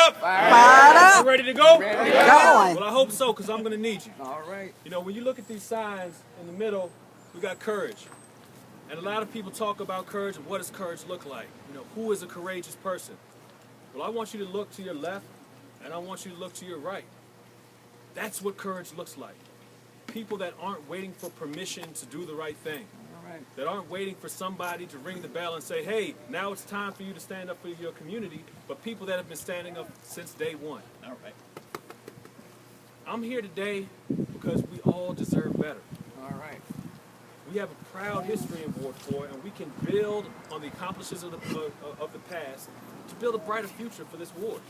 up? Fired up. You ready to go? Going. Well, I hope so, because I'm going to need you. All right. You know, when you look at these signs in the middle, we got courage. And a lot of people talk about courage and what does courage look like? You know, who is a courageous person? Well, I want you to look to your left, and I want you to look to your right. That's what courage looks like. People that aren't waiting for permission to do the right thing. That aren't waiting for somebody to ring the bell and say, hey, now it's time for you to stand up for your community, but people that have been standing up since day one. All right. I'm here today because we all deserve better. All right. We have a proud history in Ward 4, and we can build on the accomplishments of the past to build a brighter future for this ward.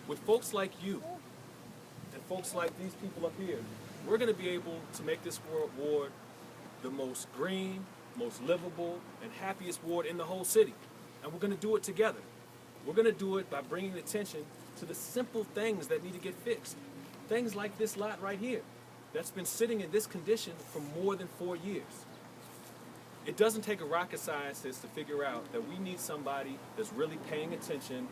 With folks like you and folks like these people up here, we're going to be able to make this ward the most green, most livable, and happiest ward in the whole city. And we're going to do it together. We're going to do it by bringing attention to the simple things that need to get fixed. Things like this lot right here that's been sitting in this condition for more than 4 years. It doesn't take a rocket scientist to figure out that we need somebody that's really paying attention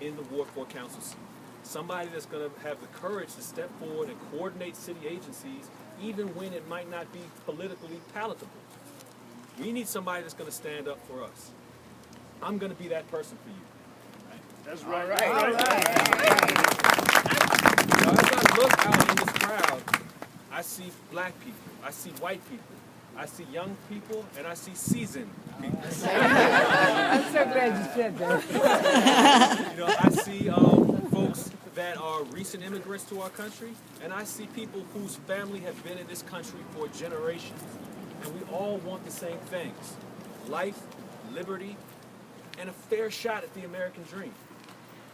in the Ward 4 Council seat. Somebody that's going to have the courage to step forward and coordinate city agencies even when it might not be politically palatable. We need somebody that's going to stand up for us. I'm going to be that person for you. That's right. All right. Now, as I look out in this crowd, I see black people, I see white people, I see young people, and I see seasoned people. I'm so glad you said that. You know, I see folks that are recent immigrants to our country, and I see people whose family have been in this country for generations. And we all want the same things: life, liberty, and a fair shot at the American dream.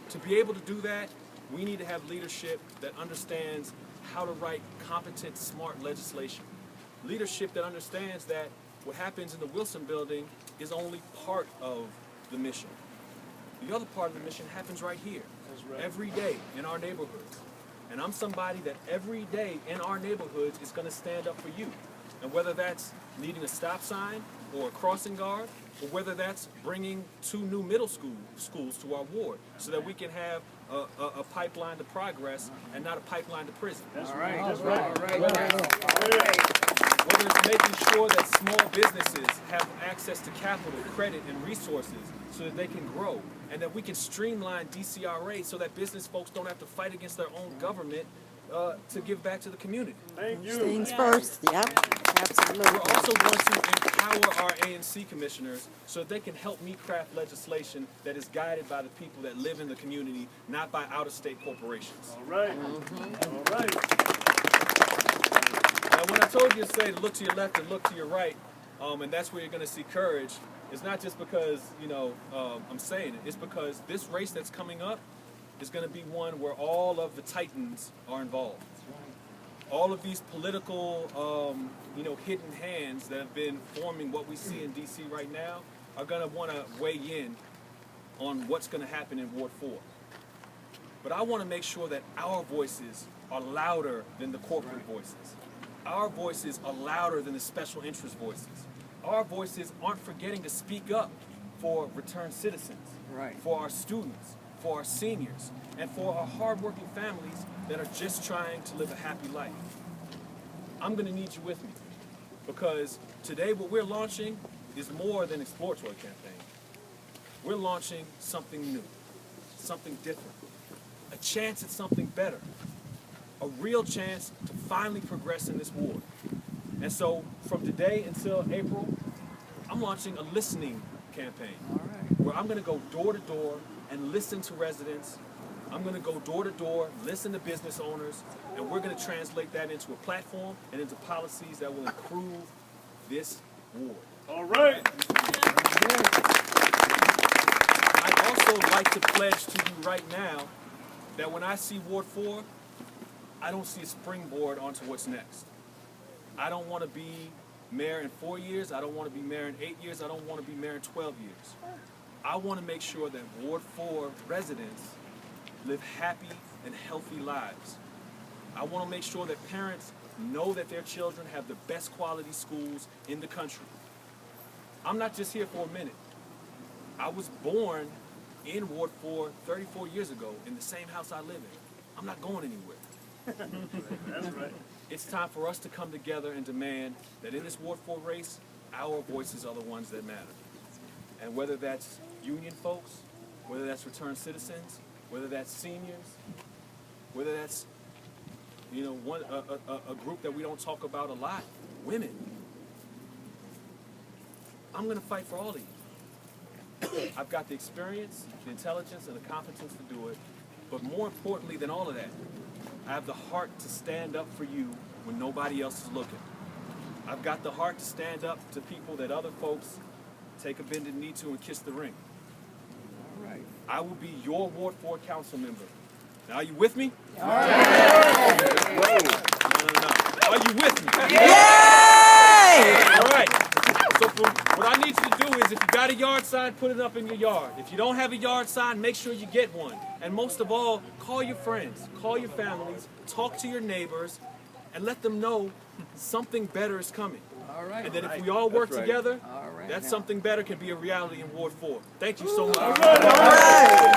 To be able to do that, we need to have leadership that understands how to write competent, smart legislation. Leadership that understands that what happens in the Wilson Building is only part of the mission. The other part of the mission happens right here, every day in our neighborhoods. And I'm somebody that every day in our neighborhoods is going to stand up for you. And whether that's needing a stop sign or a crossing guard, or whether that's bringing 2 new middle schools to our ward so that we can have a pipeline to progress and not a pipeline to prison. All right. Whether it's making sure that small businesses have access to capital, credit, and resources so that they can grow, and that we can streamline DCRA so that business folks don't have to fight against their own government to give back to the community. Thank you. Things first. Yep. Absolutely. We're also going to empower our ANC commissioners so that they can help me craft legislation that is guided by the people that live in the community, not by out-of-state corporations. All right. All right. Now, when I told you to say to look to your left and look to your right, and that's where you're going to see courage, it's not just because, you know, I'm saying it. It's because this race that's coming up is going to be one where all of the titans are involved. All of these political, you know, hidden hands that have been forming what we see in D.C. right now are going to want to weigh in on what's going to happen in Ward 4. But I want to make sure that our voices are louder than the corporate voices. Our voices are louder than the special interest voices. Our voices aren't forgetting to speak up for returned citizens, for our students, for our seniors, and for our hardworking families that are just trying to live a happy life. I'm going to need you with me, because today what we're launching is more than an exploratory campaign. We're launching something new, something different, a chance at something better, a real chance to finally progress in this ward. And so from today until April, I'm launching a listening campaign where I'm going to go door to door and listen to residents. I'm going to go door to door, listen to business owners, and we're going to translate that into a platform and into policies that will improve this ward. All right. I'd also like to pledge to you right now that when I see Ward 4, I don't see a springboard onto what's next. I don't want to be mayor in 4 years. I don't want to be mayor in 8 years. I don't want to be mayor in 12 years. I want to make sure that Ward 4 residents live happy and healthy lives. I want to make sure that parents know that their children have the best quality schools in the country. I'm not just here for a minute. I was born in Ward 4 34 years ago in the same house I live in. I'm not going anywhere. That's right. It's time for us to come together and demand that in this Ward 4 race, our voices are the ones that matter. And whether that's union folks, whether that's returned citizens, whether that's seniors, whether that's, you know, a group that we don't talk about a lot, women. I'm going to fight for all of you. I've got the experience, the intelligence, and the competence to do it. But more importantly than all of that, I have the heart to stand up for you when nobody else is looking. I've got the heart to stand up to people that other folks take a bended knee to and kiss the ring. All right. I will be your Ward 4 council member. Now, are you with me? All right. No. Are you with me? Yay! All right. So what I need you to do is, if you got a yard sign, put it up in your yard. If you don't have a yard sign, make sure you get one. And most of all, call your friends, call your families, talk to your neighbors, and let them know something better is coming. All right. And that if we all work together, All right. that something better can be a reality in Ward 4. Thank you so much. All right.